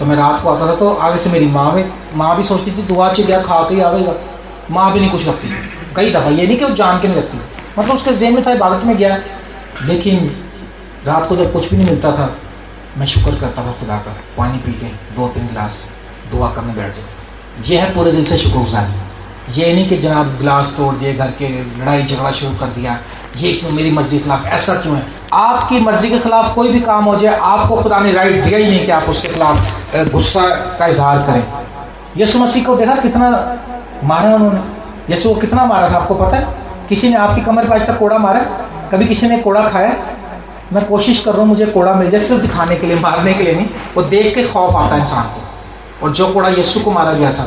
تو میں رات کو آتا تھا تو آگے سے میری ماں بھی سوچتی تھی دعا چ گیا کھا کے ہی آئے گا. ماں بھی نہیں کچھ رکھتی کئی دفعہ, یہ نہیں کہ وہ جان کے نہیں رکھتی, مطلب اس کے ذہن میں تھا عبادت میں گیا. لیکن رات کو جب کچھ بھی نہیں ملتا تھا میں شکر کرتا تھا خدا کا, پانی پی کے 2-3 گلاس دعا کرنے بیٹھ جاتا. یہ ہے پورے دل سے شکر گزاری. یہ نہیں کہ جناب گلاس توڑ دیے, گھر کے لڑائی جھگڑا شروع کر دیا, یہ کیوں میری مرضی کے خلاف, ایسا کیوں ہے. آپ کی مرضی کے خلاف کوئی بھی کام ہو جائے, آپ کو خدا نے رائٹ دیا ہی نہیں کہ آپ اس کے خلاف غصہ کا اظہار کریں. یسوع مسیح کو دیکھا کتنا مارا انہوں نے, یسوع کو کتنا مارا تھا آپ کو پتہ ہے؟ کسی نے آپ کی کمر پہ آج تک کوڑا مارا؟ کبھی کسی نے کوڑا کھایا؟ میں کوشش کر رہا ہوں مجھے کوڑا مل جائے, صرف دکھانے کے لیے, مارنے کے لیے نہیں. وہ دیکھ کے خوف آتا ہے انسان کو. اور جو کوڑا یسوع کو مارا گیا تھا,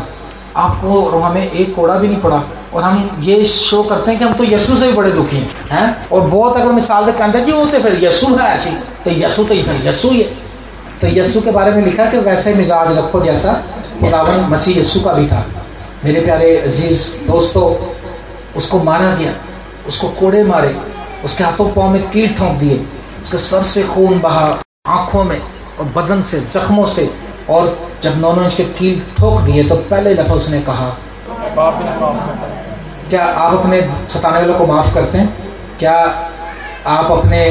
آپ کو اور ہمیں ایک کوڑا بھی نہیں پڑا, اور ہم یہ شو کرتے ہیں کہ ہم تو یسوع سے بھی بڑے دکھی ہیں. اور بہت اگر مثال کے اندر جی وہ تو پھر یسوع ہے ایسی, تو یسوع تو پھر یسوع ہی ہے. تو یسوع کے بارے میں لکھا کہ ویسے مزاج رکھو جیسا خداوند مسیح یسوع کا بھی تھا. میرے پیارے عزیز دوستو, اس کو مارا گیا, اس کو کوڑے مارے, اس کے ہاتھوں پاؤں میں کیل ٹھونک دیے, اس کے سر سے خون بہا, آنکھوں میں اور بدن سے زخموں سے, اور جب 9 انچ کے کیل ٹھوک دیے تو پہلے دفعہ اس نے کہا کیا آپ اپنے ستانے والوں کو معاف کرتے ہیں؟ کیا آپ اپنے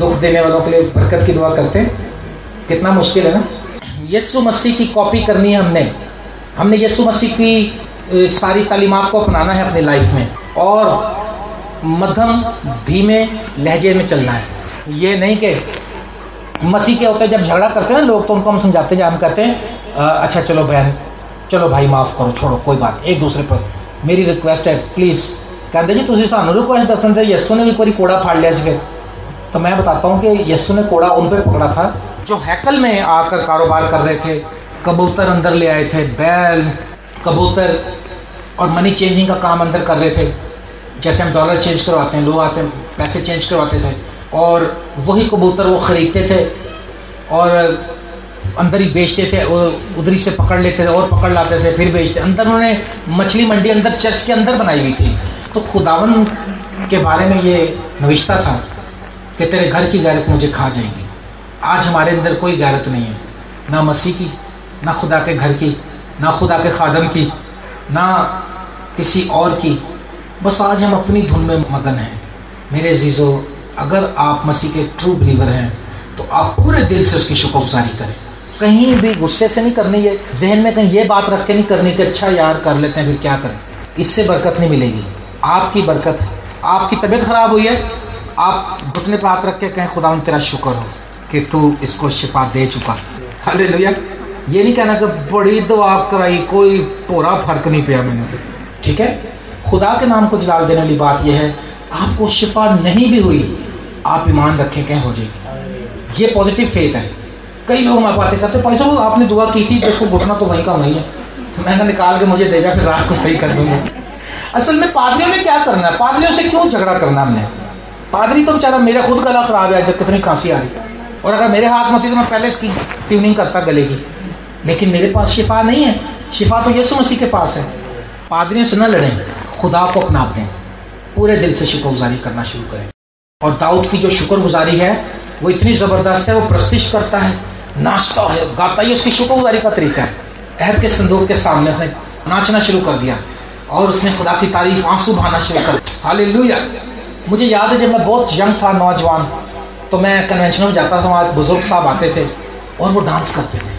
دکھ دینے والوں کے لیے برکت کی دعا کرتے ہیں؟ کتنا مشکل ہے نا. یسوع مسیح کی کاپی کرنی ہے ہم نے یسوع مسیح کی ساری تعلیمات کو اپنانا ہے اپنی لائف میں, اور مدھم دھیمے لہجے میں چلنا ہے. یہ نہیں کہ مسیح کے ہوتے جب جھگڑا کرتے ہیں نا لوگ, تو ان کو ہم سمجھاتے ہیں, ہم کہتے ہیں اچھا چلو بہن, چلو بھائی معاف کرو, چھوڑو کوئی بات, ایک دوسرے پر میری ریکویسٹ ہے پلیز. کہتے جی تھی سانو ریکویسٹ دسن دے, یسوع نے بھی کوئی کوڑا پھاڑ لیا سی. پھر تو میں بتاتا ہوں کہ یسوع نے کوڑا ان پہ پکڑا تھا جو ہیکل میں آ کر کاروبار کر رہے تھے, کبوتر اندر لے آئے تھے, بیل کبوتر, اور منی چینجنگ کا کام اندر کر رہے تھے. جیسے ہم ڈالر چینج کرواتے ہیں, لوگ آتے ہیں پیسے چینج کرواتے تھے, اور وہی کبوتر وہ خریدتے تھے اور اندر ہی بیچتے تھے, اور ادھر سے پکڑ لیتے تھے اور پکڑ لاتے تھے پھر بیچتے. اندر انہوں نے مچھلی منڈی اندر چرچ کے اندر بنائی ہوئی تھی. تو خداون کے بارے میں یہ نوشتہ تھا کہ تیرے گھر کی غیرت مجھے کھا جائیں گی. آج ہمارے اندر کوئی غیرت نہیں ہے, نہ مسیح کی, نہ خدا کے گھر کی, نہ خدا کے خادم کی, نہ کسی اور کی. بس آج ہم اپنی دھن میں مگن ہیں. میرے عزیزو, اگر آپ مسیح کے ٹرو بلیور ہیں تو آپ پورے دل سے اس کی شکر گزاری کریں. کہیں بھی غصے سے نہیں کرنی ہے, ذہن میں کہیں یہ بات رکھ کے نہیں کرنی کہ اچھا یار کر لیتے ہیں پھر کیا کریں. اس سے برکت نہیں ملے گی. آپ کی برکت ہے. آپ کی طبیعت خراب ہوئی ہے, آپ گھٹنے پہ ہاتھ رکھ کے کہیں خدا تیرا شکر ہو کہ تو اس کو شفا دے چکا. ہاللیلویا. یہ نہیں کہنا کہ بڑی دعا کرائی کوئی پورا فرق نہیں پیا میں نے. ٹھیک ہے, خدا کے نام کو جلال دینے والی بات یہ ہے, آپ کو شفا نہیں بھی ہوئی آپ ایمان رکھیں کہیں ہو جائے گی. یہ پازیٹیو فیتھ ہے. کئی لوگ ہمارے باتیں کرتے ہیں, بھائی صاحب آپ نے دعا کی تھی, دیکھو گھٹنا تو وہیں کا وہیں ہے, میں نے نکال کے مجھے دے جا, پھر رات کو صحیح کر دوں گا. اصل میں پادریوں نے کیا کرنا ہے, پادریوں سے کیوں جھگڑا کرنا ہم نے. پادری تو بیچارہ, میرا خود گلا خراب ہے, جب کتنی کھانسی آ رہی, اور اگر میرے ہاتھ میں ہوتی تو میں پہلے اس کی ٹیوننگ کرتا گلے کی. لیکن میرے پاس شفا نہیں ہے, شفا تو یسوع مسیح کے پاس ہے. پادریوں سے نہ لڑیں, خدا کو اپنا دیں, پورے دل سے شکر گزاری کرنا شروع کریں. اور داؤد کی جو شکر گزاری ہے وہ اتنی زبردست ہے, وہ پرستش کرتا ہے, ناچتا ہے, گاتا ہے. اس کی شکر گزاری کا طریقہ ہے. عہد کے صندوق کے سامنے اس نے ناچنا شروع کر دیا, اور اس نے خدا کی تعریف آنسو بہانا شروع کر. ہاللیلویا. مجھے یاد ہے جب میں بہت ینگ تھا, نوجوان, تو میں کنونشنوں میں جاتا تھا, وہاں بزرگ صاحب آتے تھے اور وہ ڈانس کرتے تھے,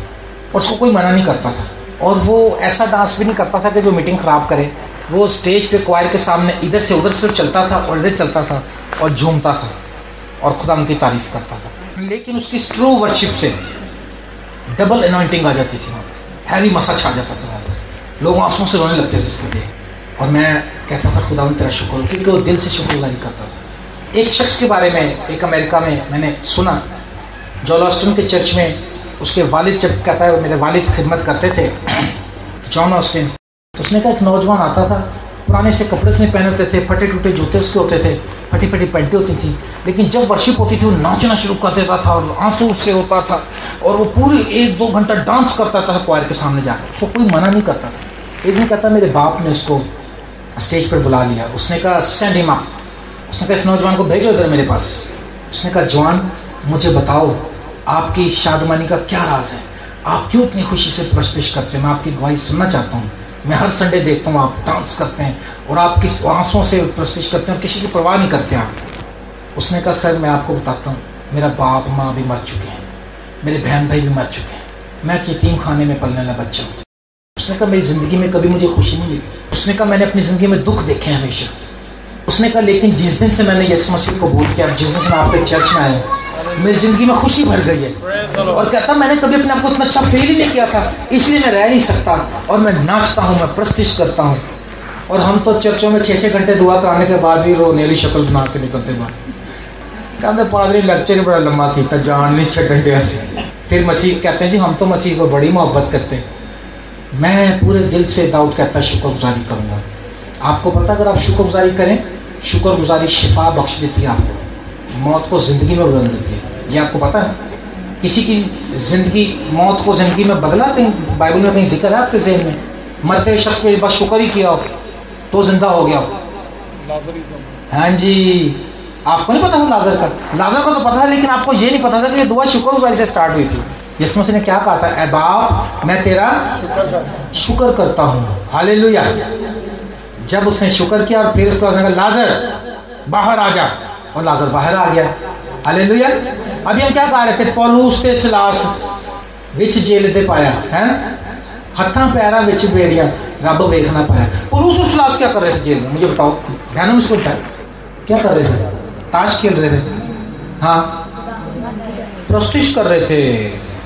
اور اس کو کوئی منع نہیں کرتا تھا, اور وہ ایسا ڈانس بھی نہیں کرتا تھا کہ جو میٹنگ خراب کرے. وہ اسٹیج پہ کوائر کے سامنے ادھر سے ادھر سے چلتا تھا اور ادھر چلتا تھا اور جھومتا تھا اور خدا ان کی تعریف کرتا تھا. لیکن اس کی ٹرو ورشپ سے ڈبل انوائنٹنگ آ جاتی تھی, وہاں پہ ہیوی مسا چھا جاتا تھا, وہاں پہ لوگ آنسوؤں سے رونے لگتے تھے اس کو دیکھ. اور میں کہتا تھا خدا تیرا شکر, کیونکہ وہ دل سے شکر گزاری کرتا تھا. ایک شخص کے بارے میں ایک امریکہ میں نے سنا, جول آسٹن کے چرچ میں اس کے والد, جب کہتا ہے میرے والد خدمت کرتے تھے جان آسٹن, تو اس نے کہا ایک نوجوان آتا تھا, پرانے سے کپڑے اس نے پہنے ہوتے تھے, پھٹے ٹوٹے جوتے اس کے ہوتے تھے, پھٹی پھٹی پینٹیں ہوتی تھیں, لیکن جب ورشپ ہوتی تھی وہ ناچنا شروع کر دیتا تھا, اور آنسو اس سے ہوتا تھا, اور وہ پوری 1-2 گھنٹہ ڈانس کرتا تھا کوائر کے سامنے جا کے. اس کو کوئی منع نہیں کرتا تھا. ایک دن کہتا میرے باپ نے اس کو اسٹیج پر بلا لیا. اس نے کہا سینڈ ہم اپ. اس نے کہا اس نوجوان کو بھیجو ادھر میرے پاس. اس نے کہا جوان مجھے بتاؤ آپ کی شادمانی کا کیا راز ہے, آپ کیوں اتنی خوشی سے پرستش کرتے ہیں؟ میں آپ کی گواہی سننا چاہتا ہوں. میں ہر سنڈے دیکھتا ہوں آپ ڈانس کرتے ہیں اور آپ کس آنسوں سے پرستش کرتے ہیں اور کسی کی پرواہ نہیں کرتے آپ. اس نے کہا سر میں آپ کو بتاتا ہوں, میرا باپ ماں بھی مر چکے ہیں, میرے بہن بھائی بھی مر چکے ہیں, میں ایک یتیم خانے میں پلنے والا بچہ ہوں. اس نے کہا میری زندگی میں کبھی مجھے خوشی نہیں ملی. اس نے کہا میں نے اپنی زندگی میں دکھ دیکھے ہیں ہمیشہ. اس نے کہا لیکن جس دن سے میں نے یسوع مسیح کو قبول کیا, جس دن سے میں آپ کے چرچ میں آیا, میری زندگی میں خوشی بھر گئی ہے. اور کہتا میں نے کبھی اپنے آپ کو اتنا اچھا فیل ہی نہیں کیا تھا, اس لیے میں رہ نہیں سکتا, اور میں ناچتا ہوں, میں پرستش کرتا ہوں. اور ہم تو چرچوں میں 6-6 گھنٹے دعا کرانے کے بعد بھی رونے شکل بنا کے نکلتے باہر. کہتے پادری لیکچر بڑا لمبا کیتا, جان نہیں چھٹن دیا سے. پھر مسیح کہتے ہیں جی ہم تو مسیح کو بڑی محبت کرتے ہیں. میں پورے دل سے داؤد کہتا شکر گزاری کروں گا. آپ کو پتہ اگر آپ شکر گزاری کریں, شکر گزاری شفا بخش دیتی ہے آپ کو, موت کو زندگی میں بدل دیتی ہے. یہ آپ کو پتہ ہے کسی کی زندگی موت کو زندگی میں بدلا؟ کہیں بائبل میں کہیں ذکر ہے آپ کے ذہن میں مرتے ہوئے شخص پہ بس شکر ہی کیا ہو تو زندہ ہو گیا ہو؟ ہاں جی, آپ کو نہیں پتا تھا لازر کا؟ لازر کو تو پتا ہے, لیکن آپ کو یہ نہیں پتا تھا کہ یہ دعا شکر گزاری سے سٹارٹ ہوئی تھی. یسوع مسیح نے کیا کہا تھا؟ اے باپ میں تیرا شکر کرتا ہوں. ہاللیلویا. جب اس نے شکر کیا اور پھر اس کو اس نے کہا لازر باہر آ جا, اور لازر باہر آ گیا. ہاللیلویا. ابھی ہم کیا کہہ رہے تھے؟ پولوس تے سلاس وچ جیل دے پایا ہے, ہتھاں پیراں وچ بیڑیاں رب ویکھنا پایا. پولوس اور سلاس کیا کر رہے تھے جیل میں؟ مجھے بتاؤ, بہنوں مجھ کو بتاؤ کیا کر رہے تھے؟ تاش کھیل رہے تھے, ہاں پرستش کر رہے تھے,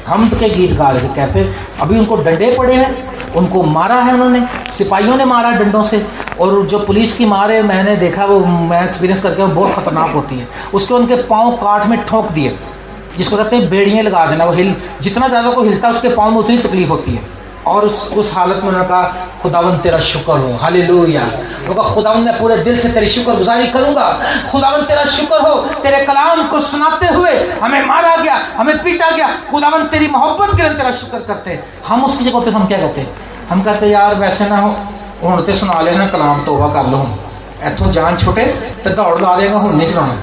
حمد کے گیت گا رہے تھے. کہتے ابھی ان کو ڈنڈے پڑے ہیں, ان کو مارا ہے انہوں نے, سپاہیوں نے مارا ڈنڈوں سے, اور جو پولیس کی مارے میں نے دیکھا, وہ میں ایکسپیرینس کر کے, وہ بہت خطرناک ہوتی ہے. اس کے ان کے پاؤں کاٹ میں ٹھونک دیے, جس کو کہتے ہیں بیڑیاں لگا دینا. وہ جتنا زیادہ کو ہلتا ہے اس کے پاؤں میں اتنی تکلیف ہوتی ہے. اور اس حالت میں انہوں نے کہا خداوند تیرا شکر ہو. ہاللیلویا. وہ کہا خداوند میں پورے دل سے تیری شکر گزاری کروں گا. خداوند تیرا شکر ہو, تیرے کلام کو سناتے ہوئے ہمیں مارا گیا, ہمیں پیٹا گیا, خداوند تیری محبت کے لیے تیرا شکر کرتے. ہم اس کی جگہ ہوتے ہم کیا کہتے ہیں؟ ہم کہتے یار ویسے نہ ہو ہوں تو سنا لینا کلام, توبہ کر لو, ہوں اتوں جان چھوٹے تو دوڑ لا دے گا, ہوں نہیں سنانا.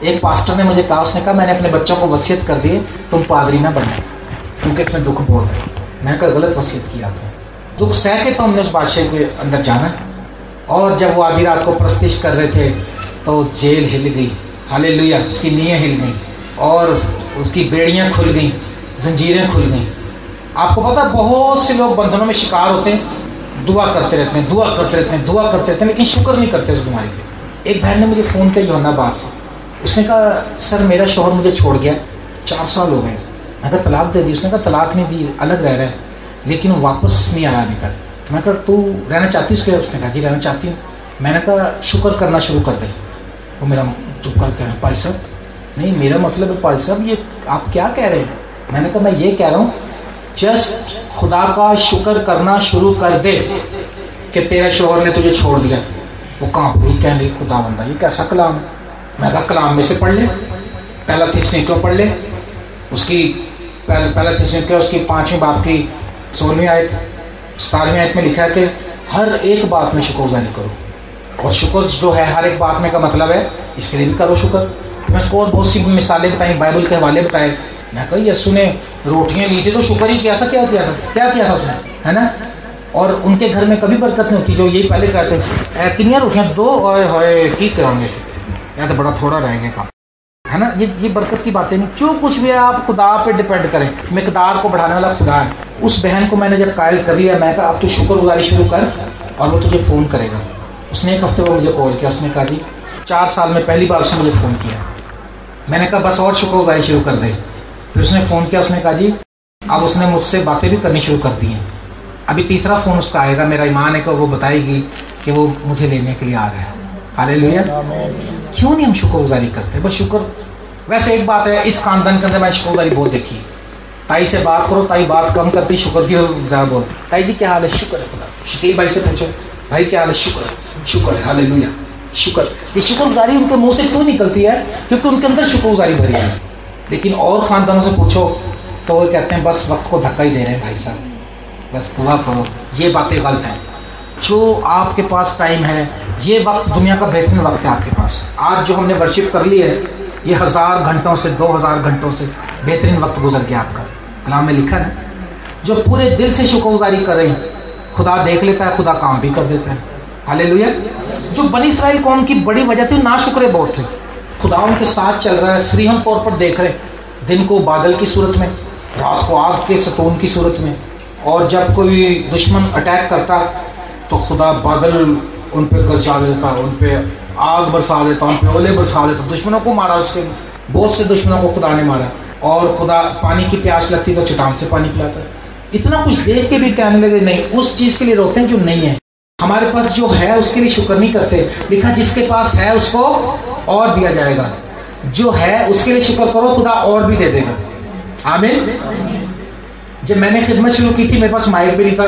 ایک پاسٹر نے مجھے کہا, اس نے کہا میں نے اپنے بچوں کو وصیت کر دی تم پادری نہ بننا کیونکہ اس میں دکھ بہت ہے. میں نے کہا غلط وصیت کیا تھا, دکھ سہ کے تو ہم نے اس بادشاہ کے اندر جانا. اور جب وہ آدھی رات کو پرستش کر رہے تھے تو جیل ہل گئی. ہاللیلویا. اس کی نیاں ہل گئیں اور اس کی بیڑیاں کھل گئیں, زنجیریں کھل گئیں. آپ کو پتا بہت سے لوگ بندھنوں میں شکار ہوتے ہیں, دعا کرتے رہتے ہیں, دعا کرتے رہتے ہیں, دعا کرتے رہتے ہیں, لیکن شکر نہیں کرتے اس بیماری پہ. ایک بہن نے مجھے فون کیا یوحنا آباد سے, اس نے کہا سر میرا شوہر مجھے چھوڑ گیا, 4 سال ہو گئے. میں کہا طلاق دے دی. اس نے کہا طلاق نہیں دی, الگ رہ رہا ہے, لیکن وہ واپس نہیں آیا ابھی تک. میں کہا تو رہنا چاہتی اس کے؟ اس نے کہا جی رہنا چاہتی ہوں. میں نے کہا شکر کرنا شروع کر دے. وہ میرا چپ کر کے بھائی صاحب نہیں, میرا مطلب ہے بھائی صاحب یہ آپ کیا کہہ رہے ہیں؟ میں نے کہا میں یہ کہہ رہا ہوں جسٹ خدا کا شکر کرنا شروع کر دے کہ تیرا شوہر نے تجھے چھوڑ دیا. وہ کہاں ہوئی کہنے لگی خدا بندہ یہ کیسا کلام ہے؟ میں کہا کلام میں سے پڑھ لے, پہلا تھیسلونیکیوں پڑھ لے, اس کی پہلا تھیسلونیکیوں اس کی 5ویں باب کی 16ویں آیت 17ویں آیت میں لکھا ہے کہ ہر ایک بات میں شکر گزاری کرو. اور شکر جو ہے ہر ایک بات میں کا مطلب ہے اس کے لیے بھی کرو شکر. میں اس کو اور بہت سی مثالیں بتائیں, بائبل کے حوالے بتائے. میں کہا یسوع نے روٹیاں لی تھی تو شکر ہی کیا تھا. کیا کیا تھا اس نے, ہے نا. اور ان کے گھر میں کبھی برکت نہیں ہوتی, جو یہی پہلے کہتے ہیں کنیاں روٹیاں 2 ہوئے ٹھیک کراؤں گے, یا تو بڑا تھوڑا رہ گیا کام, ہے نا. یہ برکت کی باتیں نہیں. جو کچھ بھی ہے آپ خدا پہ ڈپینڈ کریں, مقدار کو بڑھانے والا خدا ہے. اس بہن کو میں نے جب قائل کر لیا, میں کہا اب تو شکر گزاری شروع کر اور وہ تجھے فون کرے گا. اس نے 1 ہفتے بعد مجھے کال کیا. اس نے کہا جی 4 سال میں پہلی بار اس نے مجھے فون کیا. میں نے کہا بس اور شکر گزاری شروع کر دے. پھر اس نے فون کیا, اس نے کہا جی اب اس نے مجھ سے باتیں بھی کرنی شروع کر دی ہیں. ابھی تیسرا فون اس کا آئے گا. میرا ایمان ہے کہ وہ بتائے گی کہ وہ مجھے لینے کے لیے آ گیا ہے. ہاللیلویا. کیوں نہیں ہم شکر گزاری کرتے؟ بس شکر. ویسے ایک بات ہے, اس خاندان کے اندر میں شکر گزاری بہت دیکھی. تائی سے بات کرو, تائی بات کم کرتی, شکر کی زیادہ بول. تائی جی کیا حال ہے؟ شکر ہے خدا. شکیل بھائی سے پوچھو بھائی کیا حال ہے؟ شکر ہے. ہاللیلویا. شکر. یہ شکر گزاری ان کے منہ سے کیوں نکلتی ہے؟ کیونکہ ان کے اندر شکر گزاری بھری ہے. لیکن اور خاندانوں سے پوچھو تو وہ کہتے ہیں بس وقت کو دھکا ہی دے رہے ہیں بھائی صاحب, بس دعا کرو. یہ باتیں غلط ہیں. جو آپ کے پاس ٹائم ہے, یہ وقت دنیا کا بہترین وقت ہے آپ کے پاس. آج جو ہم نے ورشپ کر لی ہے, یہ 1000 گھنٹوں سے 2000 گھنٹوں سے بہترین وقت گزر گیا آپ کا. کلام میں لکھا ہے جو پورے دل سے شکر گزاری کر رہے ہیں خدا دیکھ لیتا ہے, خدا کام بھی کر دیتا ہے. ہاللیلویا. جو بنی اسرائیل قوم کی بڑی وجہ تھی ناشکرے بہت تھے. خدا ان کے ساتھ چل رہا ہے, سریحم طور پر دیکھ رہے, دن کو بادل کی صورت میں, رات کو آگ کے ستون کی صورت میں, اور جب کوئی دشمن اٹیک کرتا تو خدا بادل ان پہ گرجا دیتا, ان پہ آگ برسا دیتا, ان پہ اولے برسا دیتا. دشمنوں کو مارا, اس کے بہت سے دشمنوں کو خدا نے مارا. اور خدا پانی کی پیاس لگتی تو چٹان سے پانی پلاتا ہے. اتنا کچھ دیکھ کے بھی کہنے لگے نہیں, اس چیز کے لیے روتے ہیں جو نہیں ہے. ہمارے پاس جو ہے اس کے لیے شکر نہیں کرتے. لکھا جس کے پاس ہے اس کو اور دیا جائے گا, جو ہے اس کے لیے شکر کرو, خدا اور بھی دے دے گا. آمین. جب میں نے خدمت شروع کی تھی میرے پاس مائک بھی نہیں تھا,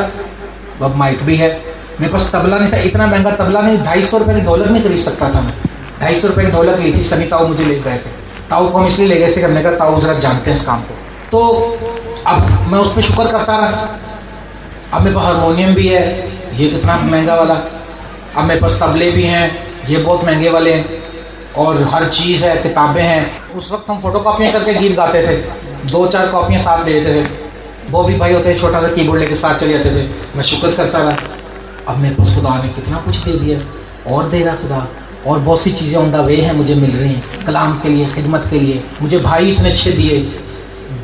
اب مائک بھی ہے. میرے پاس تبلا نہیں تھا, اتنا مہنگا تبلا نہیں, 250 روپے کی ڈھولک نہیں خرید سکتا تھا میں. 250 روپے کی ڈھولک لی تھی, سنی تاؤ مجھے لے گئے تھے. تاؤ کو ہم اس لیے لے گئے تھے کہ ہم نے کہا تاؤ ذرا جانتے ہیں اس کام کو. تو اب میں اس پہ شکر کرتا رہا. اب میرے پاس ہارمونیم بھی ہے, یہ کتنا مہنگا والا. اب میرے پاس تبلے بھی ہیں, یہ بہت مہنگے والے ہیں, اور ہر چیز ہے, کتابیں ہیں. اس وقت ہم فوٹو کاپیاں کر کے گیت گاتے تھے, 2-4 کاپیاں ساتھ لے لیتے تھے. وہ بھی بھائی ہوتے چھوٹا سا کی بورڈ لے کے ساتھ چلے جاتے تھے. میں شکر کرتا رہا. اب میرے پاس خدا نے کتنا کچھ دے دیا, اور دے رہا خدا, اور بہت سی چیزیں آن دا وے ہیں مجھے مل رہی ہیں کلام کے لیے, خدمت کے لیے. مجھے بھائی اتنے اچھے دیے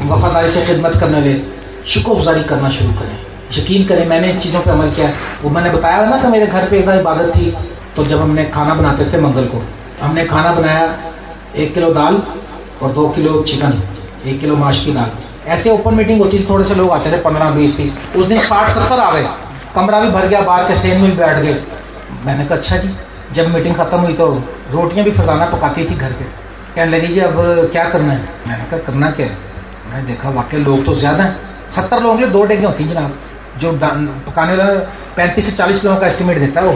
وفاداری سے خدمت کرنے لے. شکر گزاری کرنا شروع کریں. یقین کریں میں نے ان چیزوں پہ عمل کیا. وہ میں نے بتایا نا کہ میرے گھر پہ ایک عبادت تھی, تو جب ہم نے کھانا بناتے تھے منگل کو, ہم نے کھانا بنایا 1 کلو دال اور 2 کلو چکن, 1 کلو ماش کی دال. ایسے اوپن میٹنگ ہوتی تھی, تھوڑے سے لوگ آتے تھے, 15-20-30. اس دن 60-70 آ گئے, کمرہ بھی بھر گیا, باہر کے سین میں بھی بیٹھ گئے. میں نے کہا اچھا جی. جب میٹنگ ختم ہوئی تو روٹیاں بھی فضانہ پکاتی تھی گھر پہ. کہنے لگی جی اب کیا کرنا ہے. میں نے کہا کرنا کیا ہے. میں نے دیکھا واقعی لوگ تو زیادہ ہیں, 70 لوگوں کے لیے 2 ڈیگیں ہوتی ہیں جناب. جو پکانے والا 35 سے 40 لوگوں کا اسٹیمیٹ دیتا ہے وہ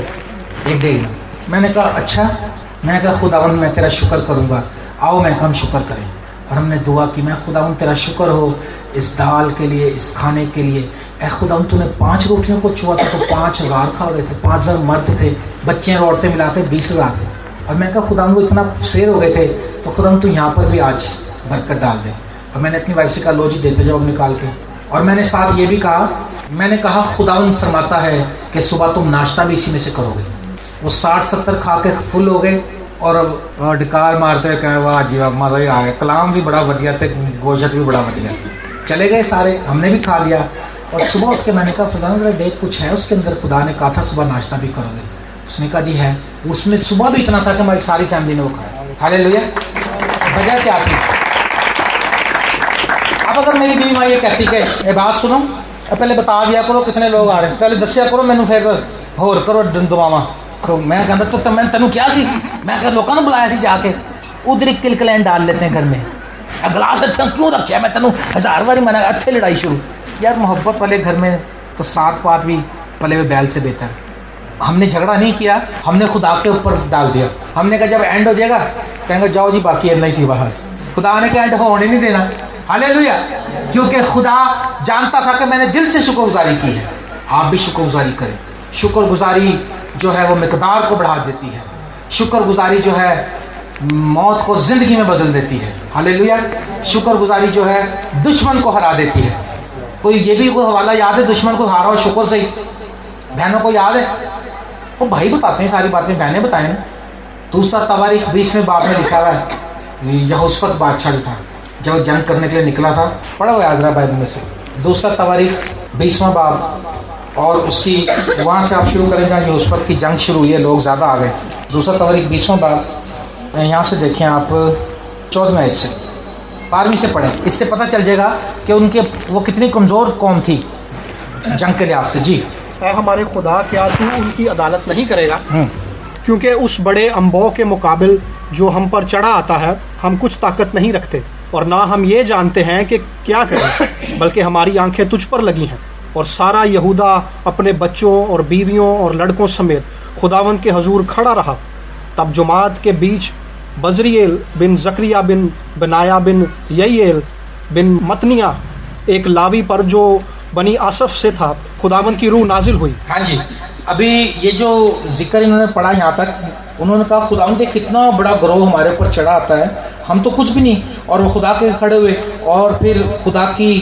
ایک ڈیگ میں. میں نے کہا اچھا. میں نے کہا خداوند میں تیرا شکر کروں گا, آؤ میں ہم شکر کریں. اور ہم نے دعا کی, میں خداوند تیرا شکر ہو اس دال کے لیے, اس کھانے کے لیے. اے خداوند تو نے 5 روٹیوں کو چھوا تھا تو 5000 کھا رہے تھے, 5000 مرد تھے, بچے اور عورتیں ملاتے 20000 تھے. اور میں نے کہا خداوند وہ اتنا سیر ہو گئے تھے, تو خداوند تو یہاں پر بھی آج برکت ڈال دے. اور میں نے اپنی وائف سے کہا لو جی دیتے جاؤ نکال کے. اور میں نے ساتھ یہ بھی کہا, میں نے کہا خداوند فرماتا ہے کہ صبح تم ناشتہ بھی اسی میں سے کرو گے. وہ 60-70 کھا کے فل ہو گئے, اور ڈکار مارتے ہوئے کہا واہ جی واہ مزہ ہی آ گیا, کلام بھی بڑا ودیا تھے, گوشت بھی بڑا ودیا. چلے گئے سارے, ہم نے بھی کھا لیا. اور صبح اٹھ کے میں نے کہا فضان ذرا دیکھ کچھ ہے اس کے اندر. خدا نے کہا تھا صبح ناشتہ بھی کرو گے. اس نے کہا جی ہے. اس میں صبح بھی اتنا تھا کہ ہماری ساری فیملی نے وہ کھایا. ہاللیلویا. وجہ کیا تھی؟ اب اگر میری بیوی ماں یہ کہتی کہ اے بات سنو, پہلے بتا دیا کرو کتنے لوگ آ رہے ہیں, پہلے دسیا کرو مینوں, پھر ہور کرو دعاواں. میں کہتا تو میں تینوں کیا سی, میں کہ لوگوں نے بلایا سی جا کے, ادھر ایک کلکلین ڈال لیتے ہیں گھر میں, گلاس کیوں رکھا, میں تینوں 1000 باری منع, اچھے لڑائی شروع. یار محبت والے گھر میں تو 7 بات بھی پلے ہوئے بیل سے بہتر. ہم نے جھگڑا نہیں کیا, ہم نے خدا کے اوپر ڈال دیا. ہم نے کہا جب اینڈ ہو جائے گا کہیں گے جاؤ جی باقی اللہ ہی سی باہر. خدا نے کہ اینڈ ہونے نہیں دینا. ہاللیلویا. کیونکہ خدا جانتا تھا کہ میں نے دل سے شکر گزاری کی ہے. آپ بھی شکر گزاری کریں. شکر گزاری جو ہے وہ مقدار کو بڑھا دیتی ہے. شکر گزاری جو ہے موت کو زندگی میں بدل دیتی ہے. ہاللیلویا. شکر گزاری جو ہے دشمن کو ہرا دیتی ہے. کوئی یہ بھی کوئی حوالہ یاد ہے دشمن کو ہارا ہو شکر سے ہی؟ بہنوں کو یاد ہے؟ وہ بھائی بتاتے ہیں ساری باتیں, بہنیں بتائیں. دوسرا تواریخ 20 باب میں لکھا ہوا ہے, یہوشافت بادشاہ جو تھا جب وہ جنگ کرنے کے لیے نکلا تھا, پڑھا ہوا ہے عزرا بائبل میں سے, دوسرا تواریخ 20 باب, اور اس کی وہاں سے آپ شروع کریں جہاں یہوشافت کی جنگ شروع ہوئی ہے, لوگ زیادہ آ گئے. دوسرا تواریخ 20 باب, یہاں سے دیکھیں آپ 14 آیت سے 12 سے پڑھیں, اس سے پتہ چل جائے گا کہ ان کے وہ کتنی کمزور قوم تھی جنگ کے لحاظ سے. جی. اے ہمارے خدا, کیا تو ان کی عدالت نہیں کرے گا؟ کیونکہ اس بڑے انبوہ کے مقابل جو ہم پر چڑھا آتا ہے ہم کچھ طاقت نہیں رکھتے, اور نہ ہم یہ جانتے ہیں کہ کیا کریں, بلکہ ہماری آنکھیں تجھ پر لگی ہیں. اور سارا یہودا اپنے بچوں اور بیویوں اور لڑکوں سمیت خداوند کے حضور کھڑا رہا. تب جماعت کے بیچ بزریل بن زکریا بن بنایا بن یعیل بن متنیہ ایک لاوی پر جو بنی آصف سے تھا خداوند کی روح نازل ہوئی. ہاں جی. ابھی یہ جو ذکر انہوں نے پڑھا یہاں تک, انہوں نے کہا خداوند کے کتنا بڑا گروہ ہمارے اوپر چڑھا آتا ہے, ہم تو کچھ بھی نہیں, اور وہ خدا کے کھڑے ہوئے, اور پھر خدا کی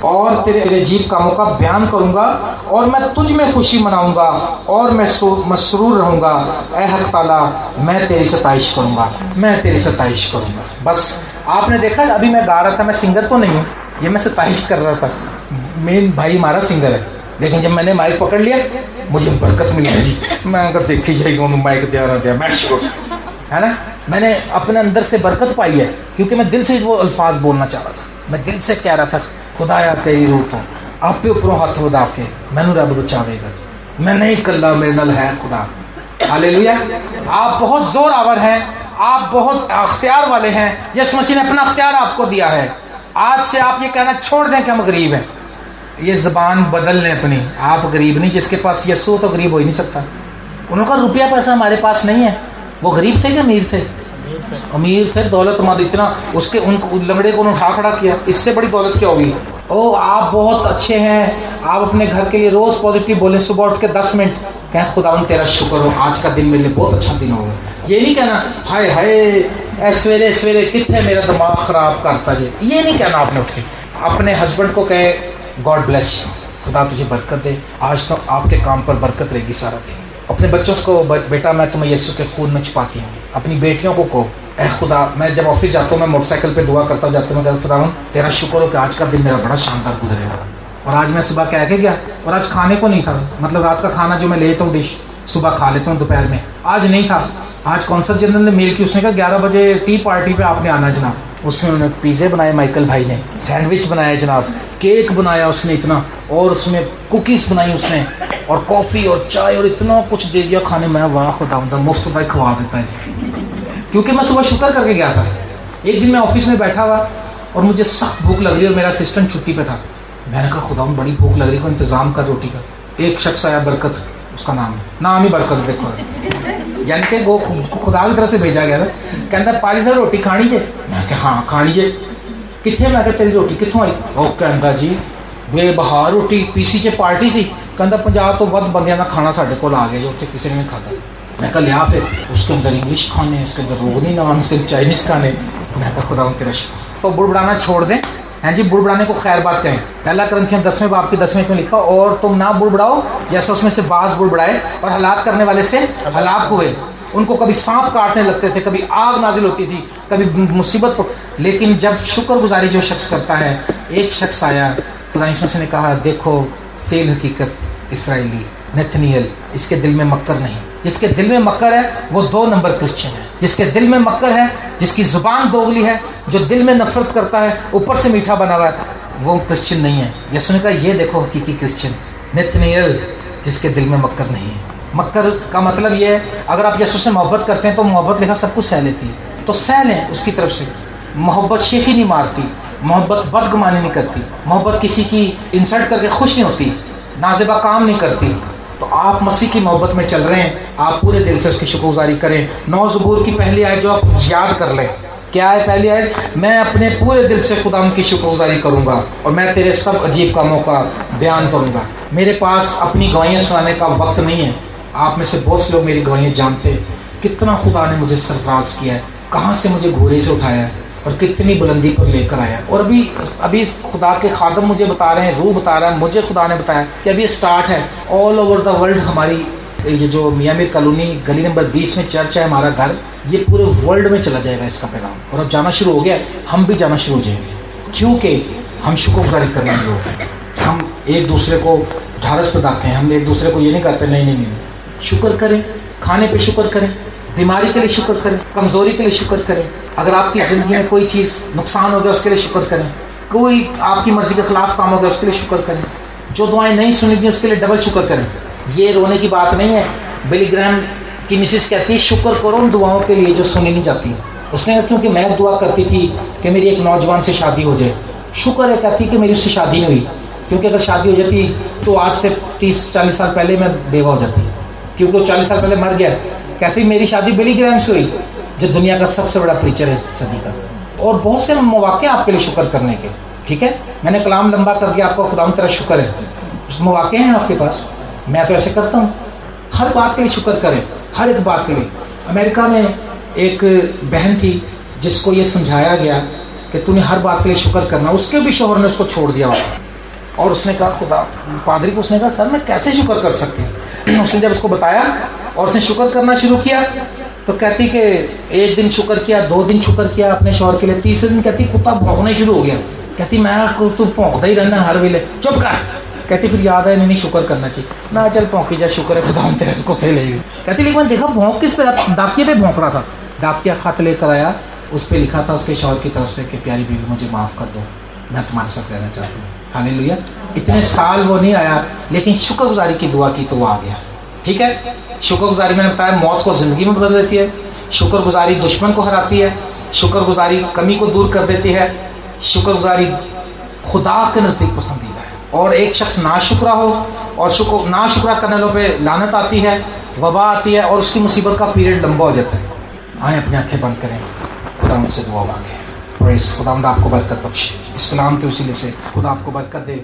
اور تیرے عجیب کاموں کا بیان کروں گا اور میں تجھ میں خوشی مناؤں گا اور میں مسرور رہوں گا. اے حق تعالیٰ میں تیری ستائش کروں گا, میں تیری ستائش کروں گا. بس آپ نے دیکھا ابھی میں گا رہا تھا, میں سنگر تو نہیں ہوں, یہ میں ستائش کر رہا تھا. مین بھائی ہمارا سنگر ہے, لیکن جب میں نے مائک پکڑ لیا مجھے برکت مل گئی. میں اگر دیکھی جائے گی مائک دیا رہا میں ہے نا, میں نے اپنے اندر سے برکت پائی ہے کیونکہ میں دل سے وہ الفاظ بولنا چاہ رہا تھا. میں دل سے کہہ رہا تھا خدایا تیری روح تو آپ پہ اوپروں ہاتھ ودا کے مینوں رب بچاوے گا, میں نہیں کلا میرے نال ہے خدا. ہاللیلویا. آپ بہت زور آور ہیں, آپ بہت اختیار والے ہیں. یسوع مسیح نے اپنا اختیار آپ کو دیا ہے. آج سے آپ یہ کہنا چھوڑ دیں کہ ہم غریب ہیں. یہ زبان بدل لیں اپنی. آپ غریب نہیں, جس کے پاس یسوع تو غریب ہو ہی نہیں سکتا. انہوں کا روپیہ پیسہ ہمارے پاس نہیں ہے. وہ غریب تھے کہ امیر تھے؟ امیر تھے, دولت مند اتنا اس کے ان لنگڑے کو اٹھا کھڑا کیا. اس سے بڑی دولت کیا ہوگی؟ او آپ بہت اچھے ہیں. آپ اپنے گھر کے لیے روز پازیٹیو بولیں, صبح اٹھ کے 10 منٹ کہیں خداوند تیرا شکر ہو, آج کا دن میرے لیے بہت اچھا دن ہوگا. یہ نہیں کہنا ہائے ہائے سویرے سویرے کتنے میرا دماغ خراب کرتا جائے, یہ نہیں کہنا. آپ نے اٹھ کے اپنے ہسبینڈ کو کہے گاڈ بلیس یو, خدا تجھے برکت دے, آج تو آپ کے کام پر برکت رہے گی سارا دن. اپنے بچوں کو بیٹا میں تمہیں یسوع کے خون میں چھپاتی ہوں. اپنی بیٹیوں کو کہو اے خدا, میں جب آفس جاتا ہوں میں موٹر سائیکل پہ دعا کرتا جاتا ہوں, میں خداوند تیرا شکر ہو کہ آج کا دن میرا بڑا شاندار گزرے گا. اور آج میں صبح کہہ کے گیا, اور آج کھانے کو نہیں تھا, مطلب رات کا کھانا جو میں لیتا ہوں ڈش صبح کھا لیتا ہوں دوپہر میں, آج نہیں تھا. آج کونسل جنرل نے میل کی, اس نے کہا 11 بجے ٹی پارٹی پہ آپ نے آنا جناب. اس میں انہوں نے پیزے بنائے, مائیکل بھائی نے سینڈوچ بنایا جناب, کیک بنایا اس نے اتنا, اور اس میں کوکیز بنائی اس نے, اور کافی اور چائے اور اتنا کچھ دے دیا کھانے میں. واہ خدا مفت بھائی کھوا دیتا ہے. کیونکہ میں صبح شکر کر کے گیا تھا. ایک دن میں آفس میں بیٹھا ہوا اور مجھے سخت بھوک لگ رہی اور میرا اسسٹنٹ چھٹی پہ تھا. میں نے کہا خدا بڑی بھوک لگ رہی, کو انتظام کر روٹی کا. ایک شخص آیا, برکت اس کا نام ہی برکت, دیکھو یعنی کہ وہ خدا کی طرف سے بھیجا گیا تھا. کہتا پالی صاحب روٹی کھانی جے؟ میں کہ ہاں کھانی جے. کتنے؟ میں کہ تیری روٹی کتوں آئی؟ وہ کہتا جی بے بہار روٹی پیسی چ پارٹی سی, کہتا 50 تو ود بندیاں کا کھانا سارے کو آ گیا جو اتنے کسی نے نہیں کھاتا. میں کہا لیا پھر اس کے اندر انگلش کھانے, اس کے اندر روغنی نان, اس کے اندر چائنیز کھانے. میں کہا خدا تیرا شکر. تو بڑبڑانا چھوڑ دیں. ہاں جی, بڑبڑانے کو خیر بات کہیں. پہلا کرنتھیوں 10ویں باب کی 10ویں میں لکھا اور تم نہ بڑبڑاؤ جیسا اس میں سے بعض بڑبڑائے اور ہلاک کرنے والے سے ہلاک ہوئے. ان کو کبھی سانپ کاٹنے لگتے تھے, کبھی آگ نازل ہوتی تھی, کبھی مصیبت. لیکن جب شکر گزاری جو شخص کرتا ہے, ایک شخص آیا, خدا یسوع نے کہا دیکھو فی الحقیقت اسرائیلی نتنیل, اس کے دل میں مکر نہیں. جس کے دل میں مکر ہے وہ 2 نمبر کرسچن ہے. جس کے دل میں مکر ہے, جس کی زبان دوغلی ہے, جو دل میں نفرت کرتا ہے اوپر سے میٹھا بنا ہوا ہے, وہ کرسچن نہیں ہے. یسوع نے کہا یہ دیکھو حقیقی کرسچن نتنیل, جس کے دل میں مکر نہیں ہے. مکر کا مطلب یہ ہے اگر آپ یسوع سے محبت کرتے ہیں تو محبت لکھا سب کچھ سہ لیتی ہے, تو سہ لیں اس کی طرف سے. محبت شیخی نہیں مارتی, محبت بدگمانی نہیں کرتی, محبت کسی کی انسلٹ کر کے خوش نہیں ہوتی, نازیبا کام نہیں کرتی. تو آپ مسیح کی محبت میں چل رہے ہیں, آپ پورے دل سے اس کی شکر گزاری کریں. 9 زبور کی پہلی آیت جو آپ یاد کر لیں, کیا ہے پہلی آیت؟ میں اپنے پورے دل سے خدا کی شکر گزاری کروں گا اور میں تیرے سب عجیب کاموں کا بیان کروں گا. میرے پاس اپنی گواہیاں سنانے کا وقت نہیں ہے. آپ میں سے بہت سے لوگ میری گواہیاں جانتے ہیں, کتنا خدا نے مجھے سرفراز کیا ہے, کہاں سے مجھے گھوڑے سے اٹھایا ہے اور کتنی بلندی پر لے کر آیا. اور ابھی خدا کے خادم مجھے بتا رہے ہیں, روح بتا رہا ہے, مجھے خدا نے بتایا کہ ابھی اسٹارٹ ہے آل اوور دا ورلڈ. ہماری یہ جو میاں میر کالونی گلی نمبر 20 میں چرچ ہے ہمارا گھر, یہ پورے ورلڈ میں چلا جائے گا اس کا پیغام. اور اب جانا شروع ہو گیا, ہم بھی جانا شروع ہو جائیں گے, کیونکہ ہم شکر گزاری کرنے والے لوگ ہیں. ہم ایک دوسرے کو ڈھارس بتاتے ہیں, ہم ایک دوسرے کو یہ نہیں کہتے نہیں. شکر کریں, کھانے پہ شکر کریں, بیماری کے لیے شکر کریں, کمزوری کے لیے شکر کریں. اگر آپ کی زندگی میں کوئی چیز نقصان ہو گیا اس کے لیے شکر کریں, کوئی آپ کی مرضی کے خلاف کام ہو گیا اس کے لیے شکر کریں, جو دعائیں نہیں سنی تھیں اس کے لیے ڈبل شکر کریں. یہ رونے کی بات نہیں ہے. بلی گرہم کی مسز کہتی ہے شکر کرو ان دعاؤں کے لیے جو سنی نہیں جاتی. اس نے کہا کیونکہ میں دعا کرتی تھی کہ میری ایک نوجوان سے شادی ہو جائے, شکر ہے کہتی کہ میری اس سے شادی نہیں ہوئی, کیونکہ اگر شادی ہو جاتی تو آج سے 30-40 سال پہلے میں بیوہ ہو جاتی, کیونکہ وہ 40 سال پہلے مر گیا. کہتی میری شادی بلی گرہم سے ہوئی جو دنیا کا سب سے بڑا پریچر ہے اس صدی کا. اور بہت سے مواقع آپ کے لیے شکر کرنے کے. ٹھیک ہے, میں نے کلام لمبا کر دیا, آپ کو خدا تیرا شکر ہے. مواقع ہیں آپ کے پاس, میں تو ایسے کرتا ہوں. ہر بات کے لیے شکر کریں, ہر ایک بات کے لیے. امریکہ میں ایک بہن تھی جس کو یہ سمجھایا گیا کہ تو نے ہر بات کے لیے شکر کرنا. اس کے بھی شوہر نے اس کو چھوڑ دیا. اور اس نے کہا خدا پادری کو اس نے کہا سر میں کیسے شکر کر سکتی ہوں. اس نے جب اس کو بتایا اور اس نے شکر کرنا شروع کیا تو کہتی کہ 1 دن شکر کیا, 2 دن شکر کیا اپنے شوہر کے لیے, تیسرے دن کہتی کتا بھونکنے شروع ہو گیا. کہتی میں تو بھونکتا ہی رہنا ہر ویلے, چپ کر. کہتی پھر یاد ہے نہیں شکر کرنا چاہیے. میں چل بھونکی جا, شکر ہے خدا تیرے اس کو پہ لے گئی. کہتی لیکن میں دیکھا بھونک کس پہ, ڈاکیے پہ بھونک رہا تھا. ڈاکیا خط لے کر آیا, اس پہ لکھا تھا اس کے شوہر کی طرف سے کہ پیاری بیوی مجھے معاف کر دو, میں تمہارے ساتھ رہنا چاہتی ہوں. ہاللیلویا. اتنے سال وہ نہیں آیا لیکن شکر گزاری کی دعا کی تو وہ آ گیا. ٹھیک ہے, شکر گزاری میں نے بتایا موت کو زندگی میں بدل دیتی ہے, شکر گزاری دشمن کو ہراتی ہے, شکر گزاری کمی کو دور کر دیتی ہے, شکر گزاری خدا کے نزدیک پسندیدہ ہے. اور ایک شخص ناشکرا ہو اور ناشکرا کرنے والوں پہ لعنت آتی ہے, وبا آتی ہے اور اس کی مصیبت کا پیریڈ لمبا ہو جاتا ہے. آئیں اپنی آنکھیں بند کریں, خدا مجھ سے دعا مانگیں. پریز خدا آپ کو برکت بخشے, اس کلام کے وسیلے سے خدا آپ کو برکت دے.